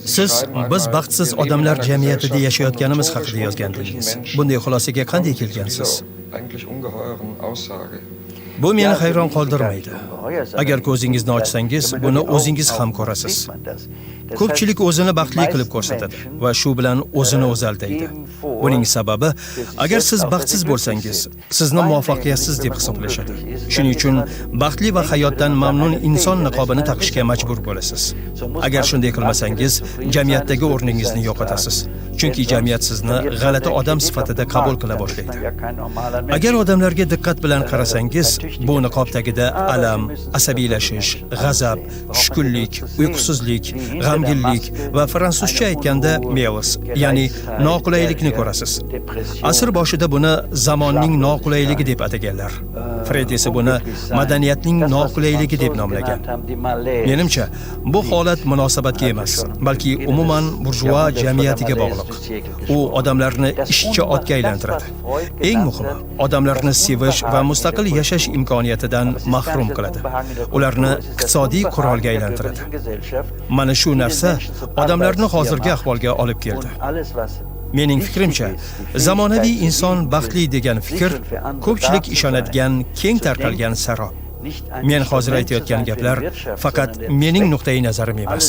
Siz biz baxtsiz odamlar jamiyatida yashayotganimiz haqida yozgandingiz. Bunday xulosaga qanday kelgansiz? Bu meni hayron qoldirmaydi. Agar ko'zingizni ochsangiz, buni o'zingiz ham ko'rasiz. Ko'pchilik o'zini baxtli qilib ko'rsatadi va shu bilan o'zini o'zi aldaydi. Buning sababi, agar siz baxtsiz bo'lsangiz, sizni muvaffaqiyatsiz deb hisoblashadi. Shuning uchun baxtli va hayotdan mamnun inson niqobini taqishga majbur bo'lasiz. Agar shunday qilmasangiz, jamiyatdagi o'rningizni yo'qotasiz. Chunki jamiyat sizni g'alati odam sifatida qabul qila boshlaydi. Agar odamlarga diqqat bilan qarasangiz, bu niqob tagida alam, asabiylashish, g'azab, tushkunlik, uyqusizlik, g'amginlik va fransuzcha aytganda mevus, ya'ni noqulaylikni ko'rasiz. Asr boshida buni zamonning noqulayligi deb ataganlar. Freyd esa buni madaniyatning noqulayligi deb nomlagan. Menimcha, bu holat munosabatga emas, balki umuman burjua jamiyatiga bog'liq. U odamlarni ishchi otga aylantiradi. Eng muhimi, odamlarni sevish va mustaqil yashash imkoniyatidan mahrum qiladi. Ularni iqtisodiy qurolga aylantiradi. Mana shu narsa odamlarni hozirgi ahvolga olib keldi. Mening fikrimcha, zamonaviy inson baxtli degan fikr ko'pchilik ishonadigan keng tarqalgan sarob. Men hozir aytayotgan gaplar faqat mening nuqtai nazarim emas.